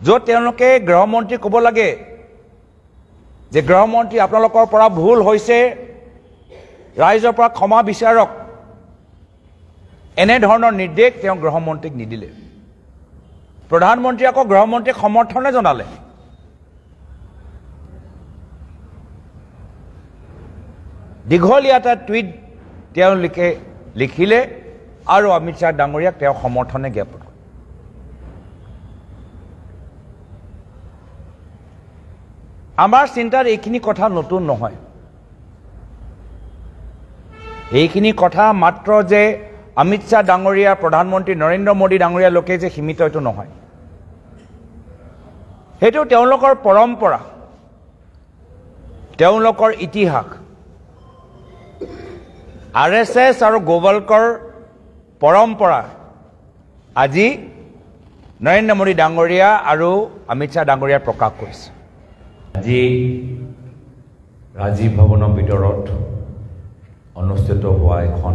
য'ত তেওঁলোকে গৃহমন্ত্ৰী ক'ব লাগে যে গৃহমন্ত্ৰী আপোনালোকৰ পৰা ভুল হৈছে, ৰাইজৰ পৰা ক্ষমা বিচাৰক, এনেধৰণৰ নিৰ্দেশ তেওঁ গৃহমন্ত্ৰীক নিদিলে। প্ৰধানমন্ত্ৰী আকৌ গৃহমন্ত্ৰীক সমৰ্থনে জনালে। দীঘলীয়া এটা টুইট তেওঁলোকে লিখিলে আৰু অমিত শ্বাহ ডাঙৰীয়াক তেওঁ সমৰ্থনে জ্ঞাপন কৰে। আমাৰ চিন্তাত এইখিনি কথা নতুন নহয়। এইখিনি কথা মাত্ৰ যে অমিত শ্বাহ ডাঙৰীয়া, প্ৰধানমন্ত্ৰী নৰেন্দ্ৰ মোদী ডাঙৰীয়ালৈকে যে সীমিত এইটো নহয়। সেইটো তেওঁলোকৰ পৰম্পৰা, তেওঁলোকৰ ইতিহাস। RSS আৰু গোৱালকৰ পৰম্পৰা আজি নৰেন্দ্ৰ মোদী ডাঙৰীয়া আৰু অমিত শ্বাহ ডাঙৰীয়াই প্ৰকাশ কৰিছে। আজি ৰাজীৱ ভৱনৰ ভিতৰত অনুষ্ঠিত হোৱা এখন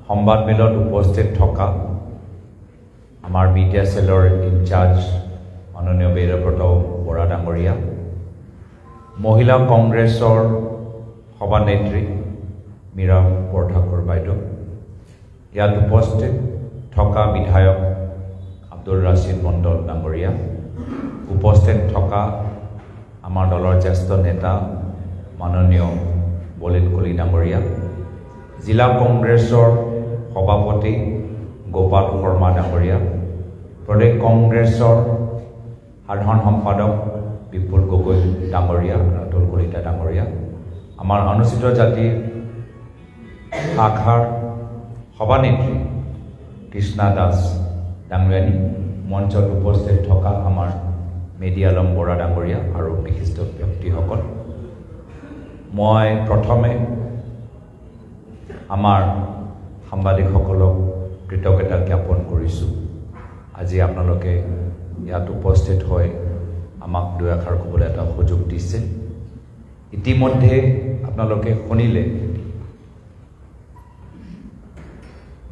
সংবাদমেলত উপস্থিত থকা আমাৰ মিডিয়া চেলৰ ইনচাৰ্জ মাননীয় বীৰব্ৰত বৰা ডাঙৰীয়া, মহিলা কংগ্ৰেছৰ সভানেত্ৰী মীৰা বৰঠাকুৰ বাইদেউ, ইয়াত উপস্থিত থকা বিধায়ক আব্দুল ৰাছিদ মণ্ডল ডাঙৰীয়া, উপস্থিত থকা আমাৰ দলৰ জ্যেষ্ঠ নেতা মাননীয় বলিন কলি ডাঙৰীয়া, জিলা কংগ্ৰেছৰ সভাপতি গোপাল শৰ্মা ডাঙৰীয়া, প্ৰদেশ কংগ্ৰেছৰ সাধাৰণ সম্পাদক বিপুল গগৈ ডাঙৰীয়া, ৰাতুল কলিতা ডাঙৰীয়া, আমাৰ অনুসূচিত জাতি শাখাৰ সভানেত্ৰী কৃষ্ণা দাস ডাঙৰীয়ানী, মঞ্চত উপস্থিত থকা আমাৰ মেডি আলম বৰা ডাঙৰীয়া আৰু বিশিষ্ট ব্যক্তিসকল, মই প্ৰথমে আমাৰ সাংবাদিকসকলক কৃতজ্ঞতা জ্ঞাপন কৰিছোঁ। আজি আপোনালোকে ইয়াত উপস্থিত হৈ আমাক দুই এষাৰ ক'বলৈ এটা সুযোগ দিছে। ইতিমধ্যে আপোনালোকে শুনিলে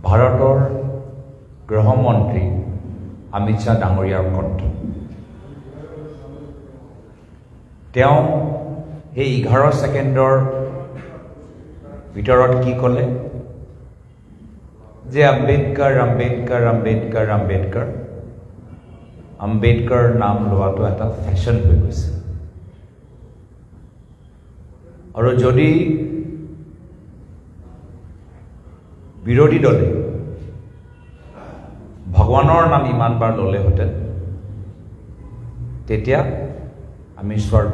ভাৰতৰ গৃহমন্ত্ৰী অমিত শ্বাহ ডাঙৰীয়াৰ কণ্ঠ। তেওঁ এই 11 ছেকেণ্ডৰ ভিতৰত কি ক'লে যে আম্বেদকাৰ আম্বেদকাৰ আম্বেদকাৰ আম্বেদকাৰ আম্বেদকাৰ নাম লোৱাটো এটা ফেশ্বন হৈ গৈছে। আৰু যদি বিৰোধী দলে ভগৱানৰ নাম ইমানবাৰ ল'লেহেঁতেন তেতিয়া আমি স্বৰ্গ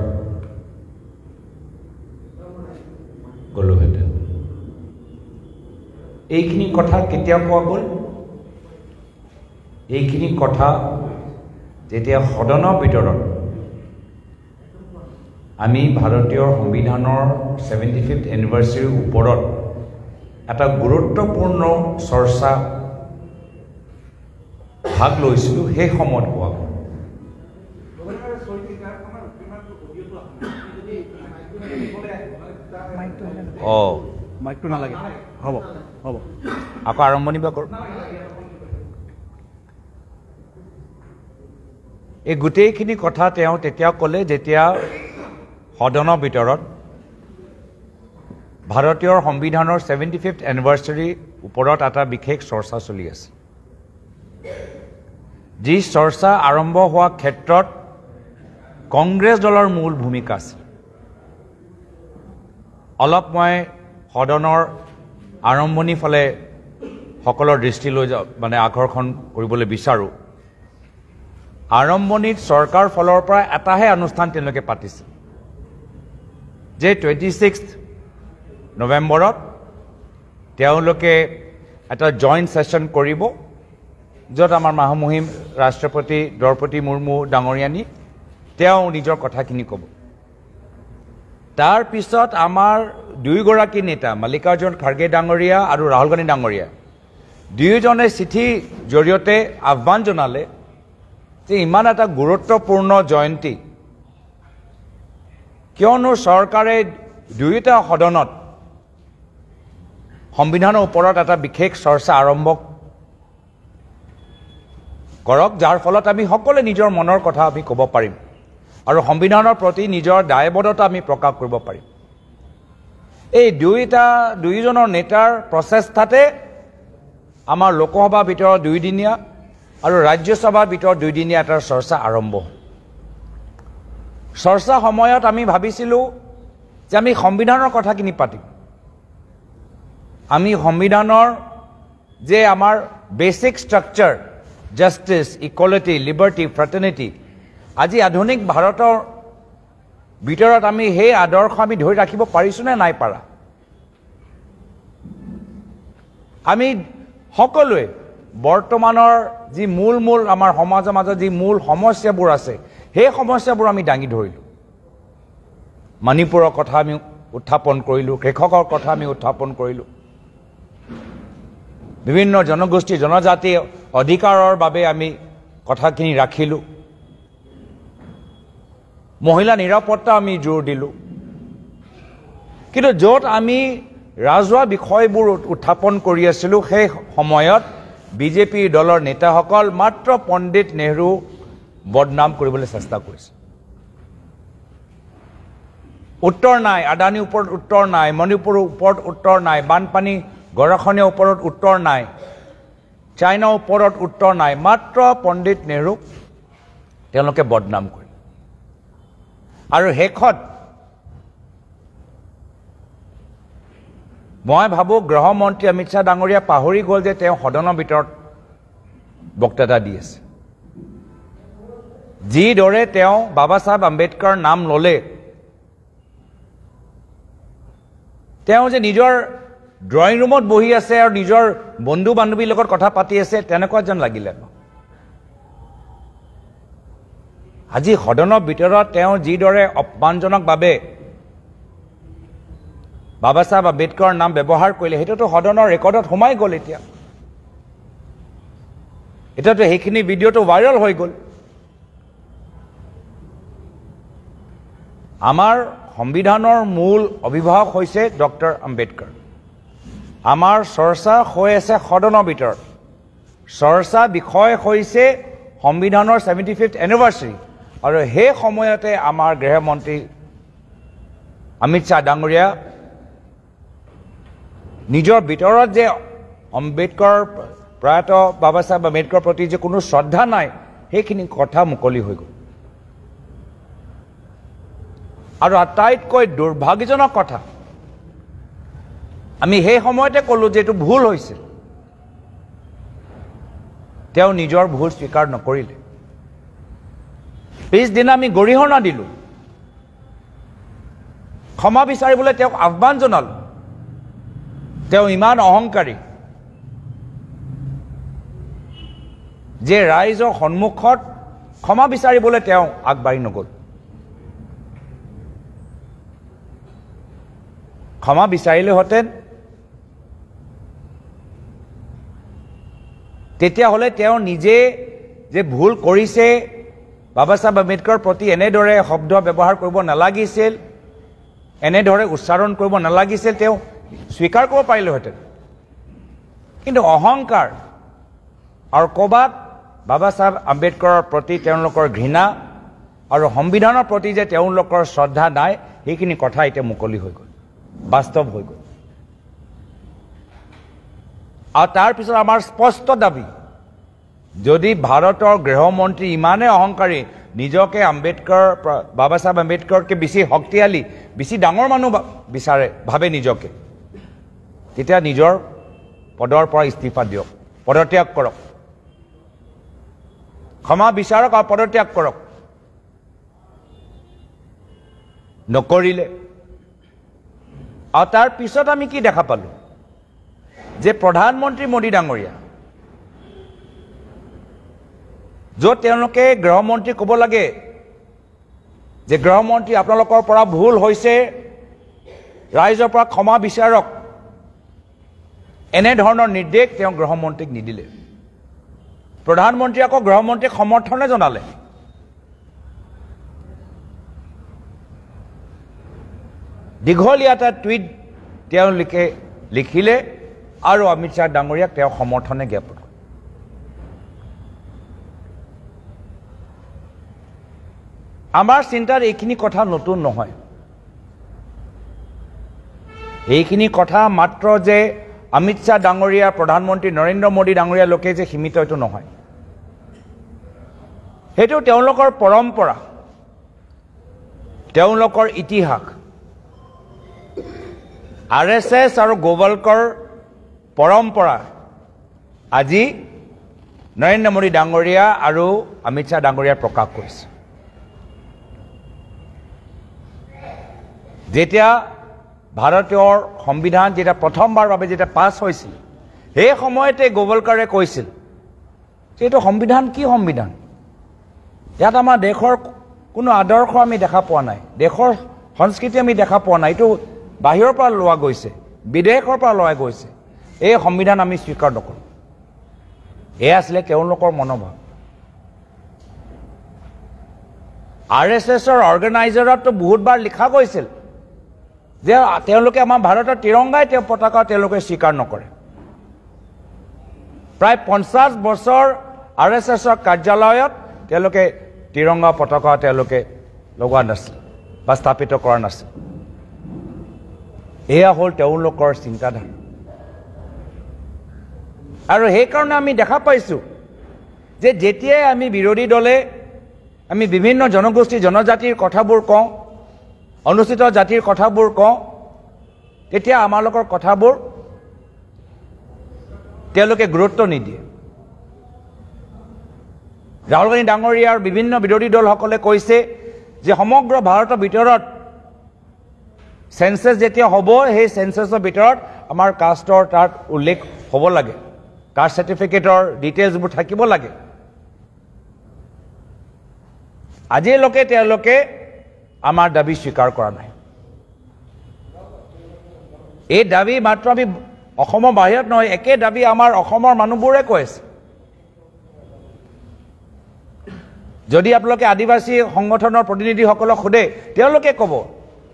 গ'লোহেঁতেন। এইখিনি কথা কেতিয়া কোৱা গ'ল? এইখিনি কথা যেতিয়া সদনৰ ভিতৰত আমি ভাৰতীয় সংবিধানৰ 75th এনিভাৰ্চাৰীৰ ওপৰত এটা গুৰুত্বপূৰ্ণ চৰ্চা ভাগ লৈছিলোঁ, সেই সময়ত কোৱা গ'ল। মাইকটো নালাগে, হ'ব হ'ব, আকৌ আৰম্ভণি বা কৰোঁ। এই গোটেইখিনি কথা তেওঁ তেতিয়া ক'লে যেতিয়া সদনৰ ভিতৰত ভাৰতীয় সংবিধানৰ 75th এনিভাৰ্চাৰীৰ ওপৰত এটা বিশেষ চৰ্চা চলি আছে। যি চৰ্চা আৰম্ভ হোৱা ক্ষেত্ৰত কংগ্ৰেছ দলৰ মূল ভূমিকা আছে। অলপ মই সদনৰ আৰম্ভণিৰ ফালে সকলৰ দৃষ্টিলৈ আকৰ্ষণ কৰিবলৈ বিচাৰোঁ। আৰম্ভণিত চৰকাৰ ফালৰ পৰা এটাহে অনুষ্ঠান তেওঁলোকে পাতিছে যে 26 নৱেম্বৰত তেওঁলোকে এটা জইণ্ট ছেশ্যন কৰিব, য'ত আমাৰ মহামহিম ৰাষ্ট্ৰপতি দ্ৰৌপদী মুৰ্মু ডাঙৰীয়ানী তেওঁ নিজৰ কথাখিনি ক'ব। তাৰ পিছত আমাৰ দুয়োগৰাকী নেতা মল্লিকাৰ্জুন খাৰ্গে ডাঙৰীয়া আৰু ৰাহুল গান্ধী ডাঙৰীয়া দুয়োজনে চিঠিৰ জৰিয়তে আহ্বান জনালে যে ইমান এটা গুৰুত্বপূৰ্ণ জয়ন্তী, কিয়নো চৰকাৰে দুয়োটা সদনত সংবিধানৰ ওপৰত এটা বিশেষ চৰ্চা আৰম্ভ কৰক, যাৰ ফলত আমি সকলোৱে নিজৰ মনৰ কথা আমি ক'ব পাৰিম আৰু সংবিধানৰ প্ৰতি নিজৰ দায়বদ্ধতা আমি প্ৰকাশ কৰিব পাৰিম। এই দুইজনৰ নেতাৰ প্ৰচেষ্টাতে আমাৰ লোকসভাৰ ভিতৰত 2 দিনীয়া আৰু ৰাজ্যসভাৰ ভিতৰত 2 দিনীয়া এটাৰ চৰ্চা আৰম্ভ হ'ল। চৰ্চা সময়ত আমি ভাবিছিলোঁ যে আমি সংবিধানৰ কথাখিনি পাতিম। আমি সংবিধানৰ যে আমাৰ basic structure, justice, equality, liberty, fraternity, আজি আধুনিক ভাৰতৰ ভিতৰত আমি সেই আদৰ্শ আমি ধৰি ৰাখিব পাৰিছোঁ নে নাই পাৰা? আমি সকলোৱে বৰ্তমানৰ যি মূল আমাৰ সমাজৰ মাজত যি মূল সমস্যাবোৰ আছে, সেই সমস্যাবোৰ আমি দাঙি ধৰিলোঁ। মণিপুৰৰ কথা আমি উত্থাপন কৰিলোঁ, কৃষকৰ কথা আমি উত্থাপন কৰিলোঁ, বিভিন্ন জনগোষ্ঠী জনজাতি অধিকাৰৰ বাবে আমি কথাখিনি ৰাখিলোঁ, মহিলা নিৰাপত্তা আমি জোৰ দিলোঁ। কিন্তু য'ত আমি ৰাজহুৱা বিষয়বোৰ উত্থাপন কৰি আছিলোঁ, সেই সময়ত বিজেপি দলৰ নেতাসকল মাত্ৰ পণ্ডিত নেহৰু বদনাম কৰিবলৈ চেষ্টা কৰিছে। উত্তৰ নাই, আদানীৰ ওপৰত উত্তৰ নাই, মণিপুৰৰ ওপৰত উত্তৰ নাই, বানপানী গৰাখহনীয়াৰ ওপৰত উত্তৰ নাই, চাইনাৰ ওপৰত উত্তৰ নাই, মাত্ৰ পণ্ডিত নেহৰুক তেওঁলোকে বদনাম কৰিলে। আৰু শেষত মই ভাবোঁ গৃহমন্ত্ৰী অমিত শ্বাহ ডাঙৰীয়া পাহৰি গ'ল যে তেওঁ সদনৰ ভিতৰত বক্তৃতা দি আছে। যিদৰে তেওঁ বাবা চাহেব আম্বেদকাৰ নাম ল'লে, তেওঁ যে নিজৰ ড্ৰয়িং ৰুমত বহি আছে আৰু নিজৰ বন্ধু বান্ধৱীৰ লগত কথা পাতি আছে, তেনেকুৱা যেন লাগিলে। আজি সদনৰ ভিতৰত তেওঁ যিদৰে অপমানজনকভাৱে বাবা চাহেব আম্বেদকাৰৰ নাম ব্যৱহাৰ কৰিলে, সেইটোতো সদনৰ ৰেকৰ্ডত সোমাই গ'ল। এতিয়াতো সেইখিনি ভিডিঅ'টো ভাইৰেল হৈ গ'ল। আমাৰ সংবিধানৰ মূল অভিভাৱক হৈছে ডক্টৰ আম্বেদকাৰ। আমাৰ চৰ্চা হৈ আছে সদনৰ ভিতৰত, চৰ্চা বিষয় হৈছে সংবিধানৰ 75th এনিভাৰ্চাৰী, আৰু সেই সময়তে আমাৰ গৃহমন্ত্ৰী অমিত শ্বাহ ডাঙৰীয়া নিজৰ ভিতৰত যে আম্বেদকাৰ প্ৰয়াত বাবা চাহেব আম্বেদকাৰৰ প্ৰতি যে কোনো শ্ৰদ্ধা নাই, সেইখিনি কথা মুকলি হৈ গ'ল। আৰু আটাইতকৈ দুৰ্ভাগ্যজনক কথা, আমি সেই সময়তে ক'লোঁ যে এইটো ভুল হৈছিল, তেওঁ নিজৰ ভুল স্বীকাৰ নকৰিলে। পিছদিনা আমি গৰিহণা দিলোঁ, ক্ষমা বিচাৰিবলৈ তেওঁক আহ্বান জনালোঁ। তেওঁ ইমান অহংকাৰী যে ৰাইজৰ সন্মুখত ক্ষমা বিচাৰিবলৈ তেওঁ আগবাঢ়ি নগ'ল। ক্ষমা বিচাৰিলেহেঁতেন তেতিয়াহ'লে তেওঁ নিজে যে ভুল কৰিছে, বাবা চাহেব আম্বেদকাৰৰ প্ৰতি এনেদৰে শব্দ ব্যৱহাৰ কৰিব নালাগিছিল, এনেদৰে উচ্চাৰণ কৰিব নালাগিছিল, তেওঁ স্বীকাৰ কৰিব পাৰিলেহেঁতেন। কিন্তু অহংকাৰ আৰু ক'ৰবাত বাবা চাহেব আম্বেদকাৰৰ প্ৰতি তেওঁলোকৰ ঘৃণা আৰু সংবিধানৰ প্ৰতি যে তেওঁলোকৰ শ্ৰদ্ধা নাই, সেইখিনি কথা এতিয়া মুকলি হৈ গ'ল, বাস্তৱ হৈ গ'ল। আৰু তাৰপিছত আমাৰ স্পষ্ট দাবী, যদি ভাৰতৰ গৃহমন্ত্ৰী ইমানেই অহংকাৰী, নিজকে বাবা চাহেব আম্বেদকাৰতকৈ বেছি শক্তিশালী, বেছি ডাঙৰ মানুহ ভাবে নিজকে, তেতিয়া নিজৰ পদৰ পৰা ইস্তিফা দিয়ক, পদত্যাগ কৰক, ক্ষমা বিচাৰক আৰু পদত্যাগ কৰক। নকৰিলে। আৰু তাৰ পিছত আমি কি দেখা পালোঁ যে প্ৰধানমন্ত্ৰী মোদী ডাঙৰীয়া, য'ত তেওঁলোকে গৃহমন্ত্ৰী ক'ব লাগে যে গৃহমন্ত্ৰী আপোনালোকৰ পৰা ভুল হৈছে, ৰাইজৰ পৰা ক্ষমা বিচাৰক, এনেধৰণৰ নিৰ্দেশ তেওঁ গৃহমন্ত্ৰীক নিদিলে। প্ৰধানমন্ত্ৰী আকৌ গৃহমন্ত্ৰীক সমৰ্থনে জনালে। দীঘলীয়া এটা টুইট তেওঁলোকে লিখিলে আৰু অমিত শ্বাহ ডাঙৰীয়াক তেওঁ সমৰ্থনে জ্ঞাপন কৰে। আমাৰ চিন্তাৰ এইখিনি কথা নতুন নহয় এইখিনি কথা মাত্ৰ যে অমিত শ্বাহ ডাঙৰীয়া প্ৰধানমন্ত্ৰী নৰেন্দ্ৰ মোদী ডাঙৰীয়া লোকে যে সীমিত এইটো নহয় সেইটো তেওঁলোকৰ পৰম্পৰা তেওঁলোকৰ ইতিহাস RSS আৰু গোৱালকৰ পৰম্পৰা আজি নৰেন্দ্ৰ মোদী ডাঙৰীয়া আৰু অমিত শ্বাহ ডাঙৰীয়া প্ৰকাশ কৰিছে যেতিয়া ভাৰতীয় সংবিধান যেতিয়া প্ৰথমবাৰৰ বাবে যেতিয়া পাছ হৈছিল সেই সময়তে গোৱালকাৰে কৈছিল যে এইটো সংবিধান কি সংবিধান ইয়াত আমাৰ দেশৰ কোনো আদৰ্শ আমি দেখা পোৱা নাই দেশৰ সংস্কৃতি আমি দেখা পোৱা নাই এইটো বাহিৰৰ পৰা লোৱা গৈছে বিদেশৰ পৰা লোৱা গৈছে এই সংবিধান আমি স্বীকাৰ নকৰোঁ এয়া আছিলে তেওঁলোকৰ মনোভাৱ RSSৰ অৰ্গেনাইজাৰতো বহুতবাৰ লিখা গৈছিল যে তেওঁলোকে আমাৰ ভাৰতৰ তিৰংগাই পতাকা তেওঁলোকে স্বীকাৰ নকৰে প্ৰায় 50 বছৰ RSSৰ কাৰ্যালয়ত তেওঁলোকে তিৰংগা পতাকা তেওঁলোকে লগোৱা নাছিল বা স্থাপিত কৰা নাছিল এয়া হ'ল তেওঁলোকৰ চিন্তাধাৰা আৰু সেইকাৰণে আমি দেখা পাইছোঁ যে যেতিয়াই আমি বিৰোধী দলে আমি বিভিন্ন জনগোষ্ঠী জনজাতিৰ কথাবোৰ কওঁ অনুচিত জাতিৰ কথাবোৰ কওঁ তেতিয়া আমালোকৰ কথাবোৰ তেওঁলোকে গুৰুত্ব নিদিয়ে ৰাহুল গান্ধী ডাঙৰীয়াৰ বিভিন্ন বিৰোধী দলসকলে কৈছে যে সমগ্ৰ ভাৰতৰ ভিতৰত সেন্সাস যেতিয়া হ'ব সেই সেন্সাসৰ ভিতৰত আমাৰ কাষ্টৰ তাত উল্লেখ হ'ব লাগে কাষ্ট সাৰ্টিফিকেটৰ ডিটেইলছবোৰ থাকিব লাগে আজিলৈকে তেওঁলোকে আমাৰ দাবী স্বীকাৰ কৰা নাই এই দাবী মাত্ৰ আমি অসমৰ বাহিৰত নহয় একে দাবী আমাৰ অসমৰ মানুহবোৰে কৈ আছে যদি আপোনালোকে আদিবাসী সংগঠনৰ প্ৰতিনিধিসকলক সোধে তেওঁলোকে ক'ব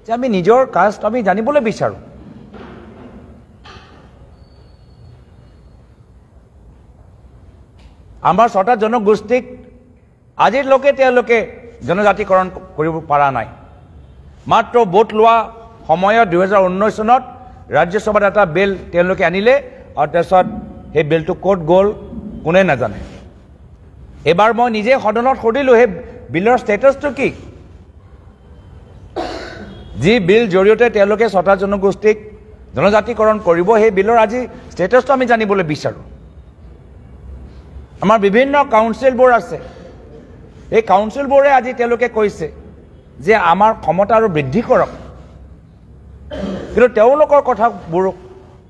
যে আমি নিজৰ কাষ্ট আমি জানিবলৈ বিচাৰোঁ আমাৰ 6টা জনগোষ্ঠীক আজিলৈকে তেওঁলোকে জনজাতিকৰণ কৰিব পৰা নাই মাত্ৰ ভোট লোৱা সময়ত 2019 চনত ৰাজ্যসভাত এটা বিল তেওঁলোকে আনিলে আৰু তাৰপিছত সেই বিলটো ক'ত গ'ল কোনে নাজানে এবাৰ মই নিজে সদনত সুধিলোঁ সেই বিলৰ ষ্টেটাছটো কি যি বিল জৰিয়তে তেওঁলোকে 6টা জনগোষ্ঠীক জনজাতিকৰণ কৰিব সেই বিলৰ আজি ষ্টেটাছটো আমি জানিবলৈ বিচাৰোঁ আমাৰ বিভিন্ন কাউন্সিলবোৰ আছে এই কাউন্সিলবোৰে আজি তেওঁলোকে কৈছে যে আমাৰ ক্ষমতা আৰু বৃদ্ধি কৰক কিন্তু তেওঁলোকৰ কথাবোৰ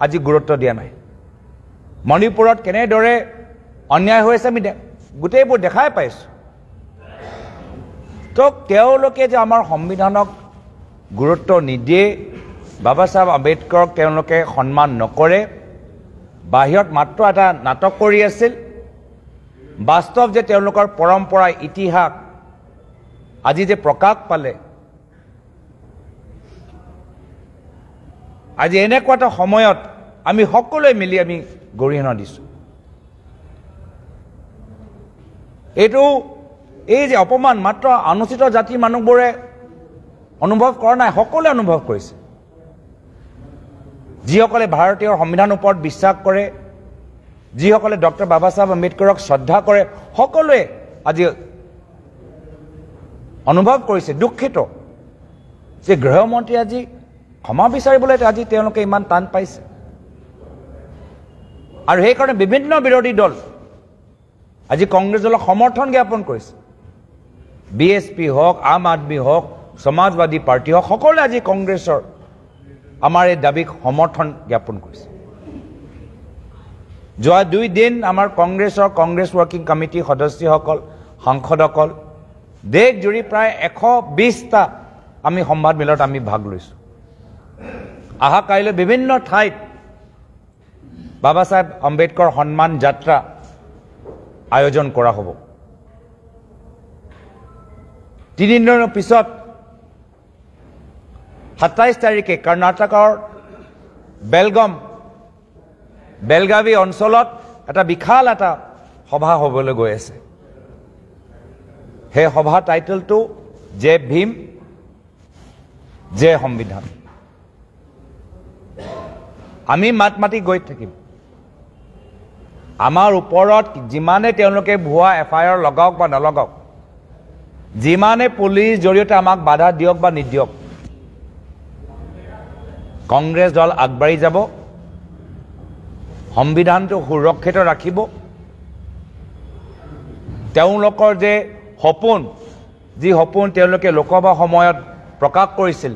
আজি গুৰুত্ব দিয়া নাই মণিপুৰত কেনেদৰে অন্যায় হৈছে আমি গোটেইবোৰ দেখাই পাইছোঁ তো তেওঁলোকে যে আমাৰ সংবিধানক গুৰুত্ব নিদিয়ে বাবা চাহেব আম্বেদকাৰক তেওঁলোকে সন্মান নকৰে বাহিৰত মাত্ৰ এটা নাটক কৰি আছিল বাস্তৱ যে তেওঁলোকৰ পৰম্পৰা ইতিহাস আজি যে প্ৰকাশ পালে আজি এনেকুৱা এটা সময়ত আমি সকলোৱে মিলি আমি গৰিহণা দিছোঁ এইটো এই যে অপমান মাত্ৰ অনুচিত জাতিৰ মানুহবোৰে অনুভৱ কৰা নাই সকলোৱে অনুভৱ কৰিছে যিসকলে ভাৰতীয় সংবিধানৰ ওপৰত বিশ্বাস কৰে যিসকলে ডক্টৰ বাবা চাহেব আম্বেদকাৰক শ্ৰদ্ধা কৰে সকলোৱে আজি অনুভৱ কৰিছে দুখিত যে গৃহমন্ত্ৰী আজি ক্ষমা বিচাৰিবলৈ আজি তেওঁলোকে ইমান টান পাইছে আৰু সেইকাৰণে বিভিন্ন বিৰোধী দল আজি কংগ্ৰেছ দলক সমৰ্থন জ্ঞাপন কৰিছে BSP হওক আম আদমি হওক সমাজবাদী পাৰ্টি হওক সকলোৱে আজি কংগ্ৰেছৰ আমাৰ এই দাবীক সমৰ্থন জ্ঞাপন কৰিছে যোৱা 2 দিন আমাৰ কংগ্ৰেছ ৱৰ্কিং কমিটি সদস্যসকল সাংসদসকল দেশ জুৰি প্ৰায় 120টা আমি সংবাদ মেলত আমি ভাগ লৈছোঁ আহা কাইলৈ বিভিন্ন ঠাইত বাবা চাহেব আম্বেদকাৰ সন্মান যাত্ৰা আয়োজন কৰা হ'ব 3 দিনৰ পিছত 27 তাৰিখে কৰ্ণাটকৰ বেলগাভি অঞ্চলত এটা বিশাল এটা সভা হ'বলৈ গৈ আছে সেই সভা টাইটেলটো জয় ভীম, জয় সংবিধান। আমি মাত মাতি গৈ থাকিম। আমাৰ ওপৰত যিমানে তেওঁলোকে ভুৱা FIR লগাওক বা নলগাওক, যিমানে পুলিচ জৰিয়তে আমাক বাধা দিয়ক বা নিদিয়ক, কংগ্ৰেছ দল আগবাঢ়ি যাব, সংবিধানটো সুৰক্ষিত ৰাখিব। তেওঁলোকৰ যে সপোন, যি সপোন তেওঁলোকে লোকসভা সময়ত প্ৰকাশ কৰিছিল,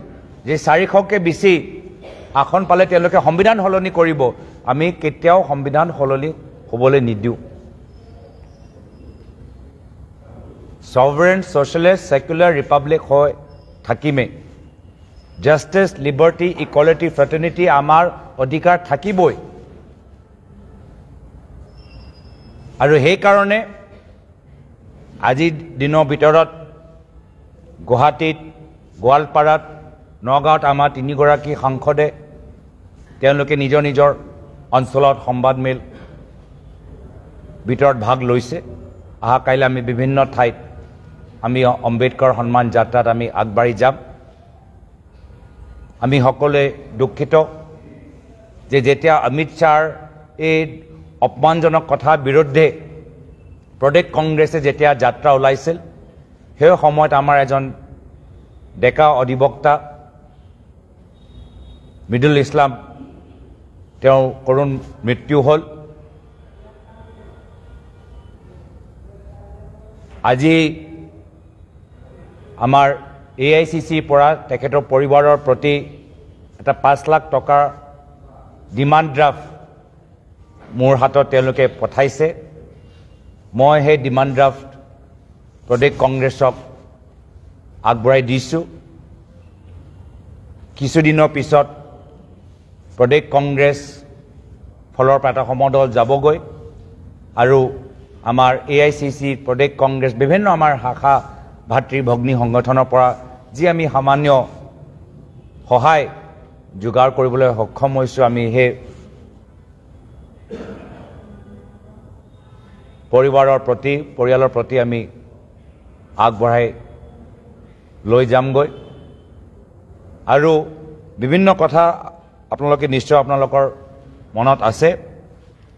যে 400কে বেছি আসন পালে তেওঁলোকে সংবিধান সলনি কৰিব, আমি কেতিয়াও সংবিধান সলনি হ'বলৈ নিদিওঁ। সভাৰেন সোশ্যালিষ্ট সেকুলাৰ ৰিপাব্লিক হৈ থাকিমেই। জাষ্টিছ, লিবাৰ্টি, ইকুৱেলিটি, ফ্ৰেটাৰ্নিটি আমাৰ অধিকাৰ থাকিবই। আৰু সেইকাৰণে আজিৰ দিনৰ ভিতৰত গুৱাহাটীত, গোৱালপাৰাত, নগাঁৱত আমাৰ 3গৰাকী সাংসদে তেওঁলোকে নিজৰ নিজৰ অঞ্চলত সংবাদমেল ভিতৰত ভাগ লৈছে। কাইলৈ আমি বিভিন্ন ঠাইত আমি আম্বেদকাৰ সন্মান যাত্ৰাত আমি আগবাঢ়ি যাম। আমি সকলোৱে দুখিত যে যেতিয়া অমিত শ্বাহৰ এই অপমানজনক কথাৰ বিৰুদ্ধে প্ৰদেশ কংগ্ৰেছে যেতিয়া যাত্ৰা ওলাইছিল, সেই সময়ত আমাৰ এজন ডেকা অধিবক্তা মৃদুল ইছলাম, তেওঁৰ কৰুণ মৃত্যু হ'ল। আজি আমাৰ AICCৰ পৰা তেখেতৰ পৰিবাৰৰ প্ৰতি এটা 5 লাখ টকাৰ ডিমাণ্ড ড্ৰাফ্ট মোৰ হাতত তেওঁলোকে পঠাইছে। মই সেই ডিমাণ্ড ড্ৰাফ্ট প্ৰদেশ কংগ্ৰেছক আগবঢ়াই দিছোঁ। কিছুদিনৰ পিছত প্ৰদেশ কংগ্ৰেছ ফলৰ পৰা এটা সমদল যাবগৈ আৰু আমাৰ AICC, প্ৰদেশ কংগ্ৰেছ, বিভিন্ন আমাৰ শাখা ভাতৃ ভগ্নী সংগঠনৰ পৰা যি আমি সামান্য সহায় যোগাৰ কৰিবলৈ সক্ষম হৈছোঁ, আমি সেই পৰিয়ালৰ প্ৰতি আমি আগবঢ়াই লৈ যামগৈ। আৰু বিভিন্ন কথা আপোনালোকে নিশ্চয় আপোনালোকৰ মনত আছে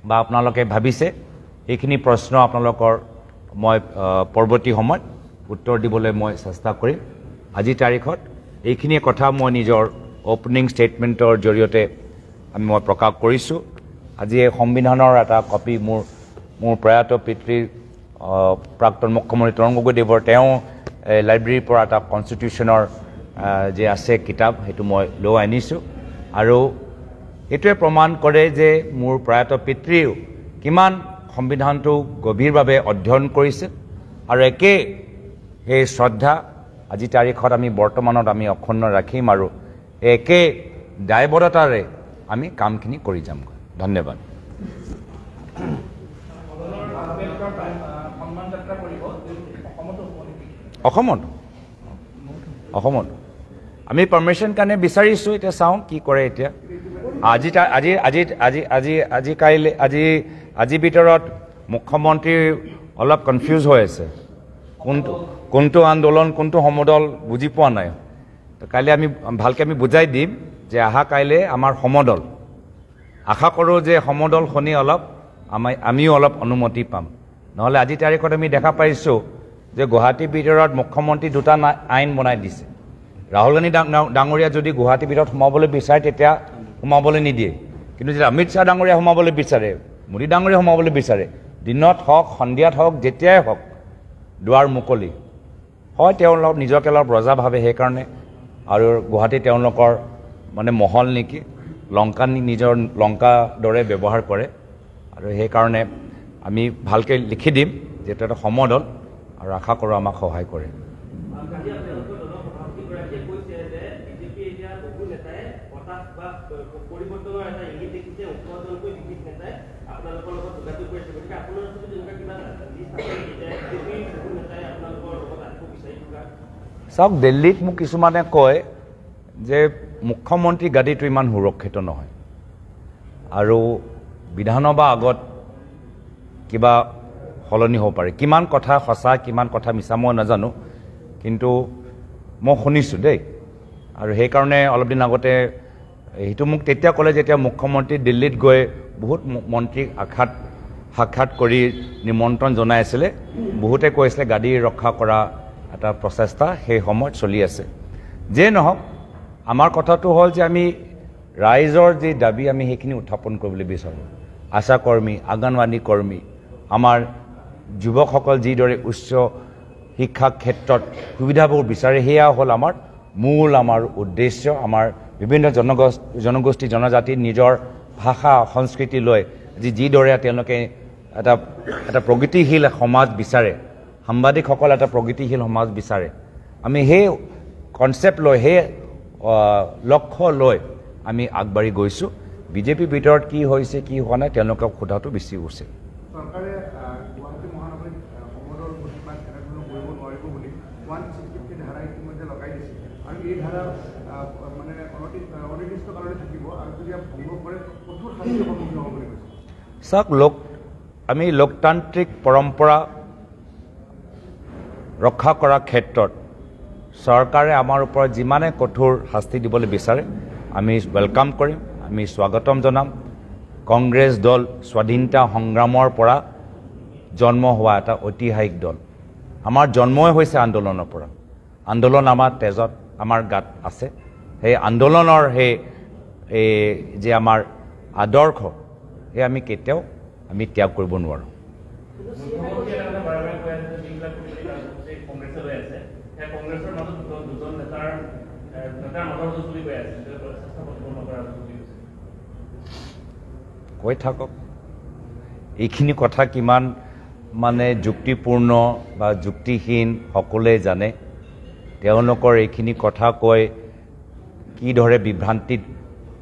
বা আপোনালোকে ভাবিছে, এইখিনি প্ৰশ্ন আপোনালোকৰ মই পৰৱৰ্তী সময়ত উত্তৰ দিবলৈ মই চেষ্টা কৰিম। আজিৰ তাৰিখত এইখিনিয়ে কথা মই নিজৰ অপেনিং ষ্টেটমেণ্টৰ জৰিয়তে মই প্ৰকাশ কৰিছোঁ। আজি এই সংবিধানৰ এটা কপি মোৰ প্ৰয়াত পিতৃৰ প্ৰাক্তন মুখ্যমন্ত্ৰী তৰুণ গগৈদেৱৰ তেওঁ লাইব্ৰেৰীৰ পৰা এটা কনষ্টিটিউশ্যনৰ যে আছে কিতাপ, সেইটো মই লৈ আনিছোঁ। আৰু এইটোৱে প্ৰমাণ কৰে যে মোৰ প্ৰয়াত পিতৃও কিমান সংবিধানটো গভীৰভাৱে অধ্যয়ন কৰিছিল আৰু একে সেই শ্ৰদ্ধা আজিৰ তাৰিখত আমি বৰ্তমানত আমি অক্ষুণ্ণ ৰাখিম আৰু একে দায়বদ্ধতাৰে আমি কামখিনি কৰি যাম। ধন্যবাদ। অসমত আমি পাৰ্মিশ্যন কাৰণে বিচাৰিছোঁ, এতিয়া চাওঁ কি কৰে। এতিয়া আজিৰ ভিতৰত মুখ্যমন্ত্ৰী অলপ কনফিউজ হৈ আছে, কোনটো আন্দোলন কোনটো সমদল বুজি পোৱা নাই। তো কাইলৈ আমি ভালকৈ বুজাই দিম যে কাইলৈ আমাৰ সমদল। আশা কৰোঁ যে সমদল শুনি আমিও অলপ অনুমতি পাম। নহ'লে আজিৰ তাৰিখত আমি দেখা পাইছোঁ যে গুৱাহাটীৰ ভিতৰত মুখ্যমন্ত্ৰী 2টা আইন বনাই দিছে। ৰাহুল গান্ধী ডাঙৰীয়া যদি গুৱাহাটীৰ ভিতৰত সোমাবলৈ বিচাৰে তেতিয়া সোমাবলৈ নিদিয়ে, কিন্তু যেতিয়া অমিত শ্বাহ ডাঙৰীয়া সোমাবলৈ বিচাৰে, মোদী ডাঙৰীয়া সোমাবলৈ বিচাৰে, দিনত হওক সন্ধিয়াত হওক যেতিয়াই হওক দুৱাৰ মুকলি হয়। তেওঁলোক নিজকে অলপ ৰজা ভাবে সেইকাৰণে, আৰু গুৱাহাটী তেওঁলোকৰ মহল নেকি, নিজৰ লংকা দৰে ব্যৱহাৰ কৰে। আৰু সেইকাৰণে আমি ভালকৈ লিখি দিম যে এইটো এটা সমদল, আৰু আশা কৰোঁ আমাক সহায় কৰে। চাওক, দিল্লীত মোক কিছুমানে কয় যে মুখ্যমন্ত্ৰী গাদীটো ইমান সুৰক্ষিত নহয়, আৰু বিধানসভা আগত কিবা সলনি হ'ব পাৰে। কিমান কথা সঁচা কিমান কথা মিছা মই নাজানো, কিন্তু মই শুনিছোঁ দেই আৰু সেইকাৰণে অলপ দিন আগতে সেইটো মোক তেতিয়া ক'লে যেতিয়া মুখ্যমন্ত্ৰী দিল্লীত গৈ বহুত মন্ত্ৰীক সাক্ষাৎ কৰি নিমন্ত্ৰণ জনাই আছিলে বহুতে কৈছিলে গাদী ৰক্ষা কৰা এটা প্ৰচেষ্টা সেই সময়ত চলি আছে যে নহওক আমাৰ কথাটো হ'ল যে আমি ৰাইজৰ যি দাবী আমি সেইখিনি উত্থাপন কৰিবলৈ বিচাৰোঁ আশা কৰ্মী আংগনৱাড়ী কৰ্মী আমাৰ যুৱকসকল যিদৰে উচ্চ শিক্ষা ক্ষেত্ৰত সুবিধাবোৰ বিচাৰে সেয়া হ'ল আমাৰ মূল আমাৰ উদ্দেশ্য আমাৰ বিভিন্ন জনগোষ্ঠী জনজাতি নিজৰ ভাষা সংস্কৃতি লৈ যিদৰে তেওঁলোকে এটা প্ৰগতিশীল সমাজ বিচাৰে সাংবাদিকসকল এটা প্ৰগতিশীল সমাজ বিচাৰে আমি সেই কনচেপ্ট লৈ সেই লক্ষ্য লৈ আমি আগবাঢ়ি গৈছোঁ বিজেপিৰ ভিতৰত কি হৈছে কি হোৱা নাই তেওঁলোকক সোধাটো বেছি উচিত চৰকাৰে গুৱাহাটী মহানগৰীত সমদল প্ৰতিবাদ এনেধৰণৰ কৰিব নোৱাৰিব বুলি 163 ধাৰা ইতিমধ্যে লগাই দিছে আৰু এই ধাৰা মানে অনিৰ্দিষ্টকাললৈ থাকিব আৰু যদি ভংগ কৰে কঠোৰ শাস্তিৰ সন্মুখীন হ'ব বুলি কৈছে চাওক আমি লোকতান্ত্ৰিক পৰম্পৰা ৰক্ষা কৰাৰ ক্ষেত্ৰত চৰকাৰে আমাৰ ওপৰত যিমানে কঠোৰ শাস্তি দিবলৈ বিচাৰে আমি ৱেলকাম কৰিম আমি স্বাগতম জনাম কংগ্ৰেছ দল স্বাধীনতা সংগ্ৰামৰ পৰা জন্ম হোৱা এটা ঐতিহাসিক দল আমাৰ জন্মই হৈছে আন্দোলনৰ পৰা আন্দোলন আমাৰ তেজত আমাৰ গাত আছে সেই আন্দোলনৰ সেই যে আমাৰ আদৰ্শ সেই আমি কেতিয়াও আমি ত্যাগ কৰিব নোৱাৰোঁ কৈ থাকক এইখিনি কথা কিমান মানে যুক্তিপূৰ্ণ বা যুক্তিহীন সকলোৱে জানে তেওঁলোকৰ এইখিনি কথা কৈ কিদৰে বিভ্ৰান্তিত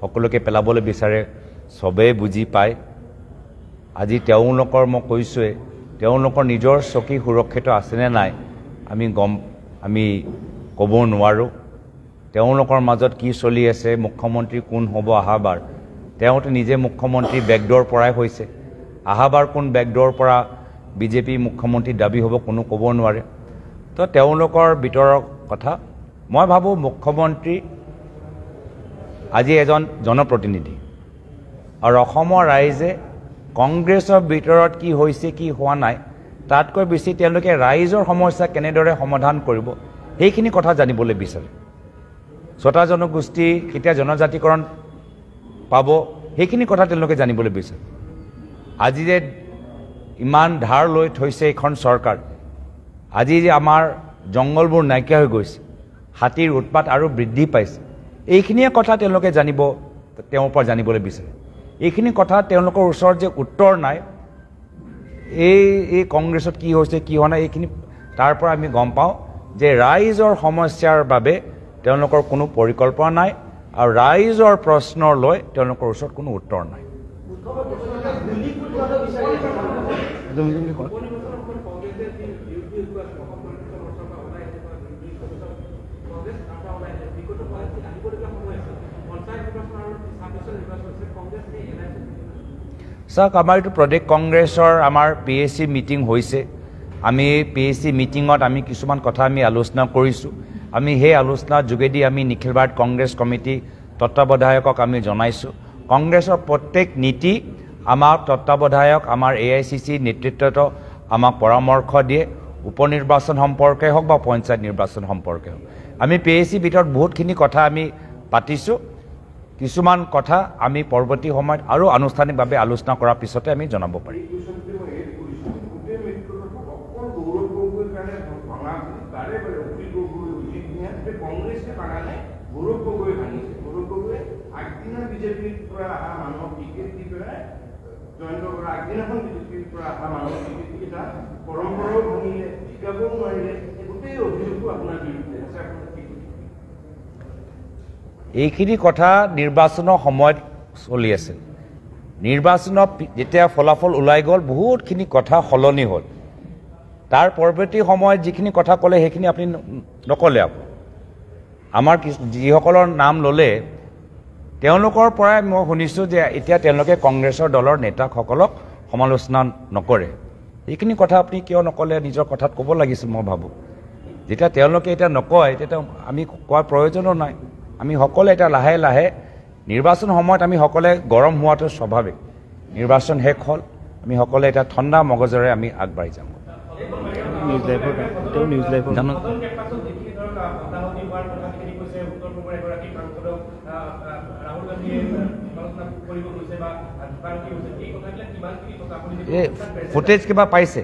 সকলোকে পেলাবলৈ বিচাৰে চবেই বুজি পায় আজি তেওঁলোকৰ মই কৈছোঁৱে তেওঁলোকৰ নিজৰ চকী সুৰক্ষিত আছেনে নাই আমি ক'ব নোৱাৰোঁ তেওঁলোকৰ মাজত কি চলি আছে মুখ্যমন্ত্ৰী কোন হ'ব অহাবাৰ তেওঁতো নিজে মুখ্যমন্ত্ৰী বেকডোৰ পৰাই হৈছে অহাবাৰ কোন বেকডোৰ পৰা বিজেপি মুখ্যমন্ত্ৰী দাবী হ'ব কোনো ক'ব নোৱাৰে তো তেওঁলোকৰ ভিতৰৰ কথা মই ভাবোঁ মুখ্যমন্ত্ৰী আজি এজন জনপ্ৰতিনিধি আৰু অসমৰ ৰাইজে কংগ্ৰেছৰ ভিতৰত কি হৈছে কি হোৱা নাই তাতকৈ বেছি তেওঁলোকে ৰাইজৰ সমস্যা কেনেদৰে সমাধান কৰিব সেইখিনি কথা জানিবলৈ বিচাৰে ছটা জনগোষ্ঠী কেতিয়া জনজাতিকৰণ পাব সেইখিনি কথা তেওঁলোকে জানিবলৈ বিচাৰে আজি যে ইমান ধাৰ লৈ থৈছে এইখন চৰকাৰ আজি যে আমাৰ জংগলবোৰ নাইকিয়া হৈ গৈছে হাতীৰ উৎপাত আৰু বৃদ্ধি পাইছে এইখিনিয়ে কথা তেওঁলোকে জানিব তেওঁৰ পৰা জানিবলৈ বিচাৰে এইখিনি কথা তেওঁলোকৰ ওচৰত যে উত্তৰ নাই এই কংগ্ৰেছত কি হৈছে কি হোৱা নাই এইখিনি তাৰ পৰা আমি গম পাওঁ যে ৰাইজৰ সমস্যাৰ বাবে তেওঁলোকৰ কোনো পৰিকল্পনা নাই আৰু ৰাইজৰ প্ৰশ্নৰ লৈ তেওঁলোকৰ ওচৰত কোনো উত্তৰ নাই চাওক আমাৰ এইটো প্ৰদেশ কংগ্ৰেছৰ আমাৰ PAC মিটিং হৈছে আমি PAC মিটিঙত আমি কিছুমান কথা আমি আলোচনা কৰিছোঁ আমি সেই আলোচনাৰ যোগেদি আমি নিখিল ভাৰত কংগ্ৰেছ কমিটি তত্ত্বাৱধায়কক আমি জনাইছোঁ কংগ্ৰেছৰ প্ৰত্যেক নীতি আমাক তত্ত্বাৱধায়ক আমাৰ AICC নেতৃত্বত আমাক পৰামৰ্শ দিয়ে উপনিৰ্বাচন সম্পৰ্কে হওক বা পঞ্চায়ত নিৰ্বাচন সম্পৰ্কে হওক আমি PAC ভিতৰত বহুতখিনি কথা আমি পাতিছোঁ কিছুমান কথা আমি পৰৱৰ্তী সময়ত আৰু আনুষ্ঠানিকভাৱে আলোচনা কৰাৰ পিছতে আমি জনাব পাৰিম এইখিনি কথা নিৰ্বাচনৰ সময়ত চলি আছিল নিৰ্বাচনত যেতিয়া ফলাফল ওলাই গ'ল বহুতখিনি কথা সলনি হ'ল তাৰ পৰৱৰ্তী সময়ত যিখিনি কথা ক'লে সেইখিনি আপুনি নক'লে আমাৰ যিসকলৰ নাম ল'লে তেওঁলোকৰ পৰাই মই শুনিছোঁ যে এতিয়া তেওঁলোকে কংগ্ৰেছৰ দলৰ নেতাসকলক সমালোচনা নকৰে এইখিনি কথা আপুনি কিয় নক'লে নিজৰ কথাত ক'ব লাগিছিল মই ভাবোঁ যেতিয়া তেওঁলোকে এতিয়া নকয় তেতিয়া আমি কোৱাৰ প্ৰয়োজনো নাই আমি সকলোৱে এতিয়া লাহে লাহে নিৰ্বাচন সময়ত আমি সকলোৱে গৰম হোৱাটো স্বাভাৱিক নিৰ্বাচন শেষ হ'ল আমি সকলোৱে এতিয়া ঠাণ্ডা মগজৰে আমি আগবাঢ়ি যাম এই ফুটেজ কিবা পাইছে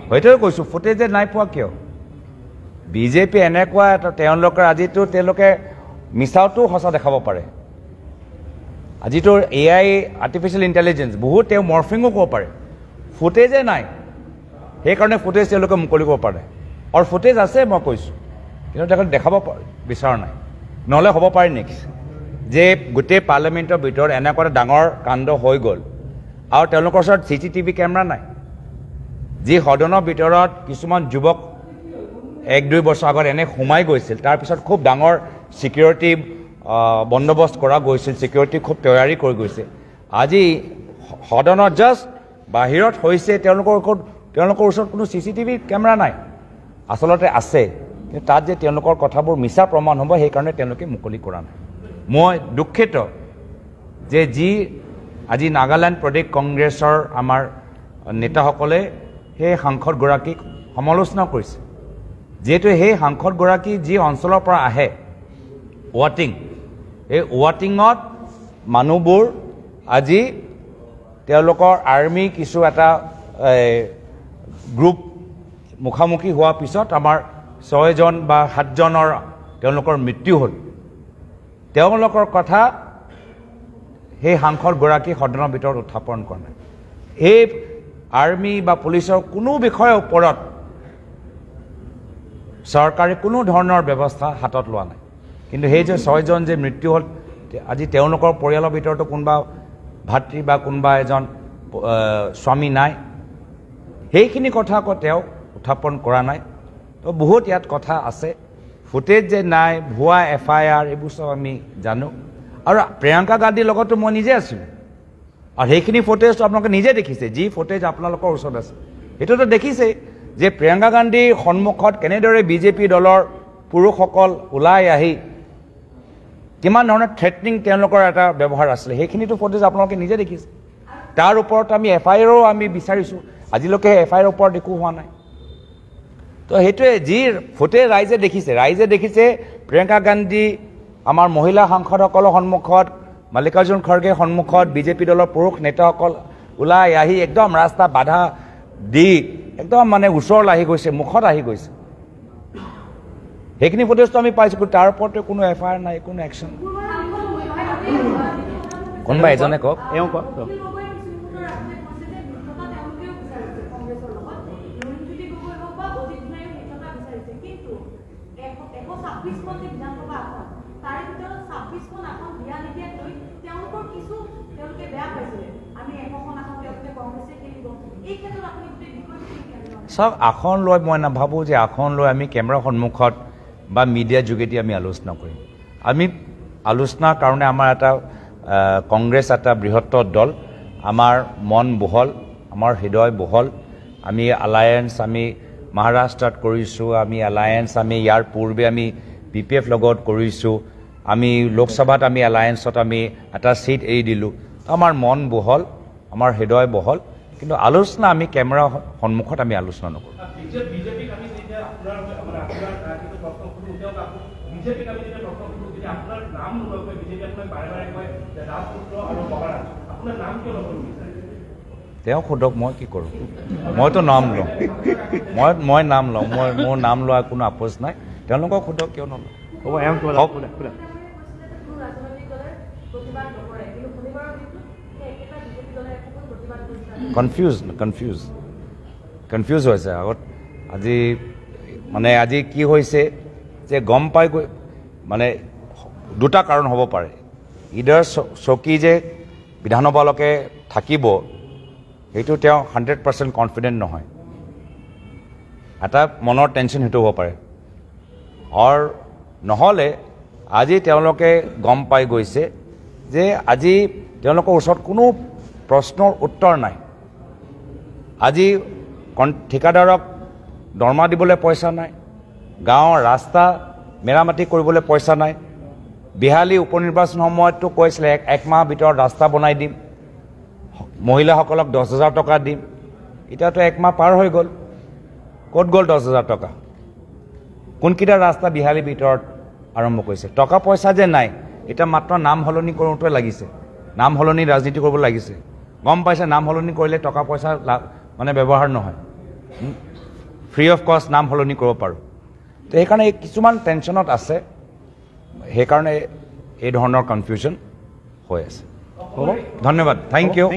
হয়তো কৈছোঁ ফুটেজে নাই পোৱা কিয় বিজেপি এনেকুৱা এটা তেওঁলোকৰ আজিতো তেওঁলোকে মিছাওতো সঁচা দেখাব পাৰে আজিতো AI আৰ্টিফিচিয়েল ইণ্টেলিজেঞ্চ বহুত তেওঁ মৰ্ফিঙো ক'ব পাৰে ফুটেজে নাই সেইকাৰণে ফুটেজ তেওঁলোকে মুকলি কৰিব পাৰে আৰু ফুটেজ আছে মই কৈছোঁ কিন্তু তেওঁলোকে দেখাব বিচৰা নাই নহ'লে হ'ব পাৰে নেক্সট যে গোটেই পাৰ্লিমেণ্টৰ ভিতৰত এনেকুৱা এটা ডাঙৰ কাণ্ড হৈ গ'ল আৰু তেওঁলোকৰ ওচৰত CCTV কেমেৰা নাই যি সদনৰ ভিতৰত কিছুমান যুৱক 1-2 বছৰ আগত এনে সোমাই গৈছিল তাৰপিছত খুব ডাঙৰ সিকিউৰিটি বন্দোবস্ত কৰা গৈছিল সিকিউৰিটি খুব তৈয়াৰী কৰি গৈছে আজি সদনত জাষ্ট বাহিৰত হৈছে তেওঁলোকৰ ওচৰত কোনো CCTV কেমেৰা নাই আচলতে আছে কিন্তু তাত যে তেওঁলোকৰ কথাবোৰ মিছা প্ৰমাণ হ'ব সেইকাৰণে তেওঁলোকে মুকলি কৰা নাই মই দুখিত যে যি আজি নাগালেণ্ড প্ৰদেশ কংগ্ৰেছৰ আমাৰ নেতাসকলে সেই সাংসদগৰাকীক সমালোচনা কৰিছে যেহেতু সেই সাংসদগৰাকী যি অঞ্চলৰ পৰা আহে ৱাটিং এই ৱাটিঙত মানুহবোৰ আজি তেওঁলোকৰ আৰ্মি কিছু এটা গ্ৰুপ মুখামুখি হোৱাৰ পিছত আমাৰ 6জন বা 7জনৰ তেওঁলোকৰ মৃত্যু হ'ল তেওঁলোকৰ কথা সেই সাংসদগৰাকী সদনৰ ভিতৰত উত্থাপন কৰা নাই এই আৰ্মি বা পুলিচৰ কোনো বিষয়ৰ ওপৰত চৰকাৰে কোনো ধৰণৰ ব্যৱস্থা হাতত লোৱা নাই কিন্তু সেই যে 6জন যে মৃত্যু হ'ল আজি তেওঁলোকৰ পৰিয়ালৰ ভিতৰতো কোনোবা ভাতৃ বা কোনোবা এজন স্বামী নাই সেইখিনি কথা আকৌ তেওঁ উত্থাপন কৰা নাই তো বহুত ইয়াত কথা আছে ফুটেজ যে নাই ভুৱা FIR এইবোৰ সব আমি জানো আৰু প্ৰিয়ংকা গান্ধীৰ লগতো মই নিজে আছিলোঁ আৰু সেইখিনি ফুটেজটো আপোনালোকে নিজে দেখিছে যি ফুটেজ আপোনালোকৰ ওচৰত আছে সেইটোতো দেখিছে যে প্ৰিয়ংকা গান্ধীৰ সন্মুখত কেনেদৰে বিজেপি দলৰ পুৰুষসকল ওলাই আহি কিমান ধৰণৰ থ্ৰেটনিং তেওঁলোকৰ এটা ব্যৱহাৰ আছিলে সেইখিনিতো ফুটেজ আপোনালোকে নিজে দেখিছে তাৰ ওপৰত আমি FIRও আমি বিচাৰিছোঁ আজিলৈকে FIR ওপৰত একো হোৱা নাই তো সেইটোৱে যি ফুটেজ ৰাইজে দেখিছে প্ৰিয়ংকা গান্ধী আমাৰ মহিলা সাংসদসকলৰ সন্মুখত মল্লিকাৰ্জুন খৰ্গেৰ সন্মুখত বিজেপি দলৰ পুৰুষ নেতাসকল ওলাই আহি একদম ৰাস্তা বাধা দি একদম মানে ওচৰ আহি গৈছে মুখত আহি গৈছে সেইখিনি ফুটেজটো আমি পাইছোঁ তাৰ ওপৰতো কোনো FIR নাই কোনো একশ্যন কোনোবা এজনে কওক এওঁ কওক সব আসন লৈ মই নাভাবোঁ যে আসন লৈ আমি কেমেৰা সন্মুখত বা মিডিয়া যোগেদি আমি আলোচনা কৰিম আমি আলোচনাৰ কাৰণে আমাৰ এটা কংগ্ৰেছ এটা বৃহত্তৰ দল আমাৰ মন বহল আমাৰ হৃদয় বহল আমি এলায়েন্স আমি মহাৰাষ্ট্ৰত কৰিছোঁ আমি এলায়েন্স আমি ইয়াৰ পূৰ্বে আমি BPF লগত কৰিছোঁ আমি লোকসভাত আমি এলায়েন্সত আমি এটা সিট এৰি দিলোঁ আমাৰ মন বহল আমাৰ হৃদয় বহল কিন্তু আলোচনা আমি কেমেৰা সন্মুখত আমি আলোচনা নকৰোঁ তেওঁ সোধক মই কি কৰোঁ মইতো নাম লওঁ মই নাম লওঁ মোৰ নাম লোৱা কোনো আপোচ নাই তেওঁলোকক সোধক কিয় নলওঁ কনফিউজ হৈছে আগত আজি কি হৈছে যে গম পাই গৈ মানে দুটা কাৰণ হ'ব পাৰে ইডাৰ চকী যে বিধানসভালৈকে থাকিব সেইটো তেওঁ 100% কনফিডেণ্ট নহয় এটা মনৰ টেনশ্যন সেইটো হ'ব পাৰে আৰু নহ'লে আজি তেওঁলোকে গম পাই গৈছে যে আজি তেওঁলোকৰ ওচৰত কোনো প্ৰশ্নৰ উত্তৰ নাই আজি ঠিকাদাৰক দৰমহা দিবলৈ পইচা নাই, গাঁৱৰ ৰাস্তা মেৰামতি কৰিবলৈ পইচা নাই। বিহালী উপ নিৰ্বাচন সময়ততো কৈছিলে এক মাহৰ ভিতৰত ৰাস্তা বনাই দিম, মহিলাসকলক 10,000 টকা দিম। এতিয়াতো এক মাহ পাৰ হৈ গ'ল, ক'ত গ'ল 10,000 টকা? কোনকেইটা ৰাস্তা বিহালীৰ ভিতৰত আৰম্ভ কৰিছে? টকা পইচা যে নাই, এতিয়া মাত্ৰ নাম সলনি কৰোঁতে লাগিছে, নাম সলনি ৰাজনীতি কৰিব লাগিছে। গম পাইছে নাম সলনি কৰিলে টকা পইচা মানে ব্যৱহাৰ নহয়, ফ্ৰী অফ কষ্ট নাম সলনি কৰিব পাৰোঁ। তো সেইকাৰণে কিছুমান টেনশ্যনত আছে, সেইকাৰণে এই ধৰণৰ কনফিউজন হৈ আছে। হ'ব, ধন্যবাদ, থেংক ইউ।